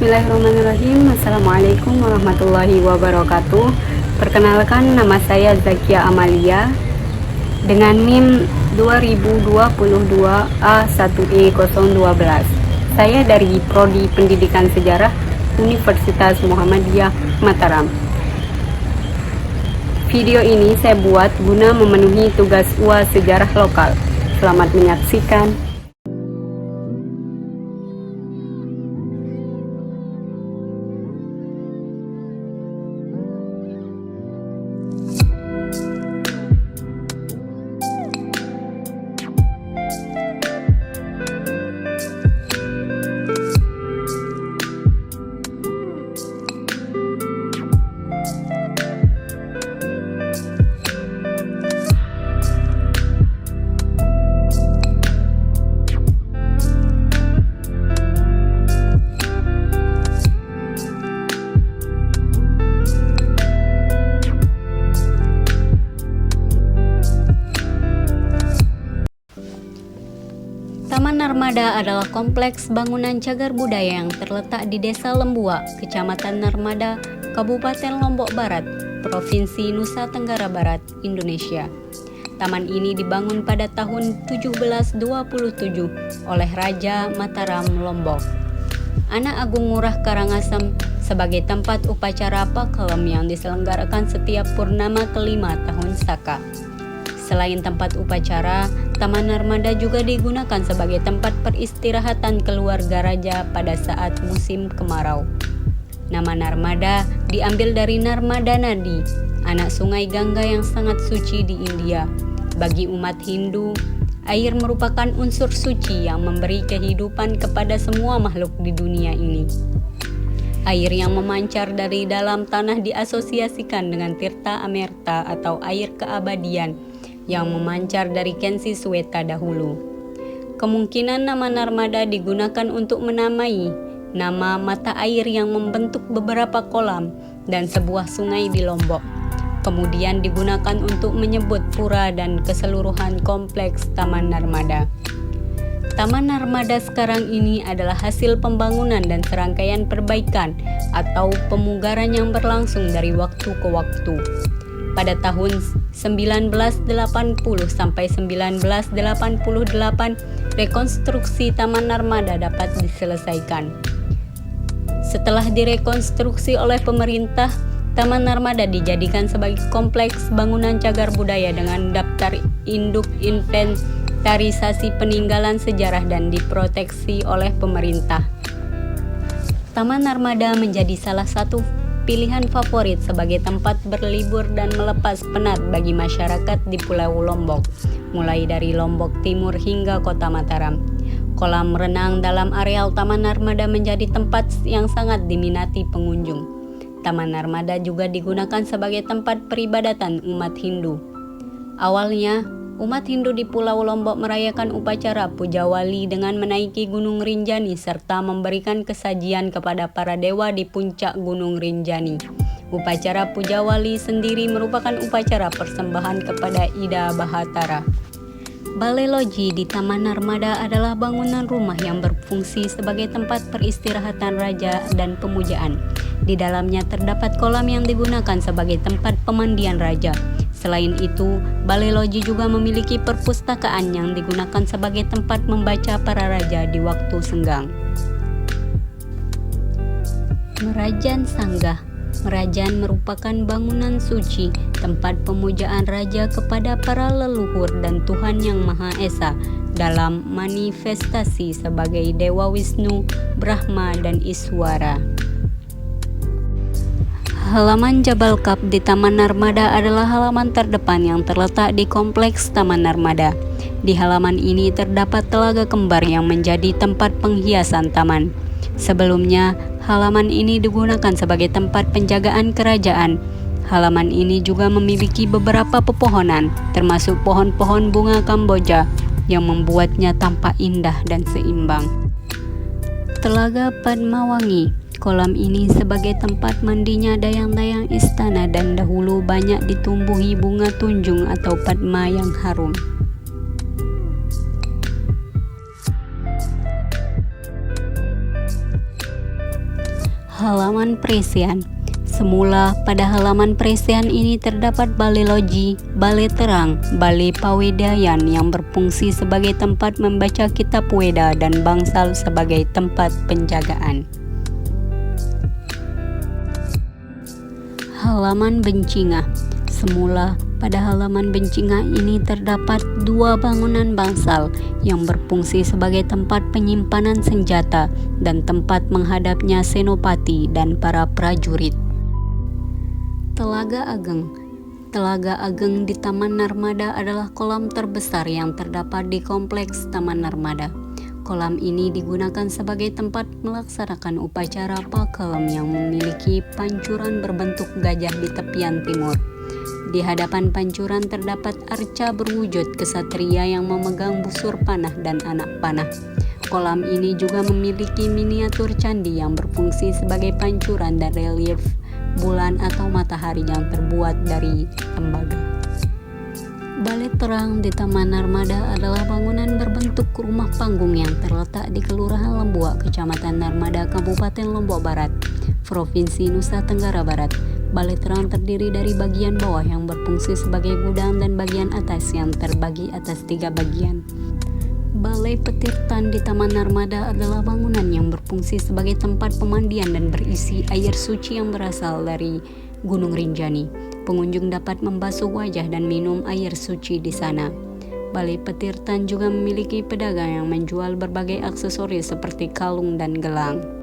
Bismillahirrahmanirrahim. Assalamualaikum warahmatullahi wabarakatuh. Perkenalkan, nama saya Zakia Amalia dengan NIM 2022A1E012. Saya dari Prodi Pendidikan Sejarah Universitas Muhammadiyah Mataram. Video ini saya buat guna memenuhi tugas UAS Sejarah Lokal. Selamat menyaksikan. Taman Narmada adalah kompleks bangunan cagar budaya yang terletak di Desa Lembua, Kecamatan Narmada, Kabupaten Lombok Barat, Provinsi Nusa Tenggara Barat, Indonesia. Taman ini dibangun pada tahun 1727 oleh Raja Mataram Lombok, Anak Agung Ngurah Karangasem, sebagai tempat upacara pakelem yang diselenggarakan setiap purnama kelima tahun Saka. Selain tempat upacara, Taman Narmada juga digunakan sebagai tempat peristirahatan keluarga raja pada saat musim kemarau. Nama Narmada diambil dari Narmada Nadi, anak sungai Gangga yang sangat suci di India. Bagi umat Hindu, air merupakan unsur suci yang memberi kehidupan kepada semua makhluk di dunia ini. Air yang memancar dari dalam tanah diasosiasikan dengan Tirta Amerta atau air keabadian yang memancar dari Kensi Sweta dahulu. Kemungkinan nama Narmada digunakan untuk menamai nama mata air yang membentuk beberapa kolam dan sebuah sungai di Lombok. Kemudian digunakan untuk menyebut pura dan keseluruhan kompleks Taman Narmada. Taman Narmada sekarang ini adalah hasil pembangunan dan serangkaian perbaikan atau pemugaran yang berlangsung dari waktu ke waktu. Pada tahun 1980 sampai 1988, rekonstruksi Taman Narmada dapat diselesaikan. Setelah direkonstruksi oleh pemerintah, Taman Narmada dijadikan sebagai kompleks bangunan cagar budaya dengan daftar induk inventarisasi peninggalan sejarah dan diproteksi oleh pemerintah. Taman Narmada menjadi salah satu pilihan favorit sebagai tempat berlibur dan melepas penat bagi masyarakat di Pulau Lombok, mulai dari Lombok Timur hingga Kota Mataram. Kolam renang dalam areal Taman Narmada menjadi tempat yang sangat diminati pengunjung. Taman Narmada juga digunakan sebagai tempat peribadatan umat Hindu. Awalnya, umat Hindu di Pulau Lombok merayakan upacara Puja Wali dengan menaiki Gunung Rinjani serta memberikan kesajian kepada para dewa di puncak Gunung Rinjani. Upacara Puja Wali sendiri merupakan upacara persembahan kepada Ida Bahatara. Balai Loji di Taman Narmada adalah bangunan rumah yang berfungsi sebagai tempat peristirahatan raja dan pemujaan. Di dalamnya terdapat kolam yang digunakan sebagai tempat pemandian raja. Selain itu, Balai Loji juga memiliki perpustakaan yang digunakan sebagai tempat membaca para raja di waktu senggang. Merajan Sanggah. Merajan merupakan bangunan suci, tempat pemujaan raja kepada para leluhur dan Tuhan Yang Maha Esa dalam manifestasi sebagai Dewa Wisnu, Brahma, dan Iswara. Halaman Jabal Kap di Taman Narmada adalah halaman terdepan yang terletak di kompleks Taman Narmada. Di halaman ini terdapat telaga kembar yang menjadi tempat penghiasan taman. Sebelumnya, halaman ini digunakan sebagai tempat penjagaan kerajaan. Halaman ini juga memiliki beberapa pepohonan, termasuk pohon-pohon bunga Kamboja, yang membuatnya tampak indah dan seimbang. Telaga Padmawangi. Kolam ini sebagai tempat mandinya dayang-dayang istana dan dahulu banyak ditumbuhi bunga tunjung atau padma yang harum. Halaman Presian. Semula pada halaman Presian ini terdapat balai loji, balai terang, balai pawedayan yang berfungsi sebagai tempat membaca kitab Weda dan bangsal sebagai tempat penjagaan. Halaman Bencingah. Semula pada halaman Bencingah ini terdapat dua bangunan bangsal yang berfungsi sebagai tempat penyimpanan senjata dan tempat menghadapnya senopati dan para prajurit. Telaga Ageng. Telaga Ageng di Taman Narmada adalah kolam terbesar yang terdapat di kompleks Taman Narmada. Kolam ini digunakan sebagai tempat melaksanakan upacara pakelem yang memiliki pancuran berbentuk gajah di tepian timur. Di hadapan pancuran terdapat arca berwujud kesatria yang memegang busur panah dan anak panah. Kolam ini juga memiliki miniatur candi yang berfungsi sebagai pancuran dan relief bulan atau matahari yang terbuat dari tembaga. Balai terang di Taman Narmada adalah bangunan berbentuk rumah panggung yang terletak di Kelurahan Lembuak, Kecamatan Narmada, Kabupaten Lombok Barat, Provinsi Nusa Tenggara Barat. Balai terang terdiri dari bagian bawah yang berfungsi sebagai gudang dan bagian atas yang terbagi atas 3 bagian. Balai Petirtan di Taman Narmada adalah bangunan yang berfungsi sebagai tempat pemandian dan berisi air suci yang berasal dari Gunung Rinjani. Pengunjung dapat membasuh wajah dan minum air suci di sana. Balai Petirtan juga memiliki pedagang yang menjual berbagai aksesoris seperti kalung dan gelang.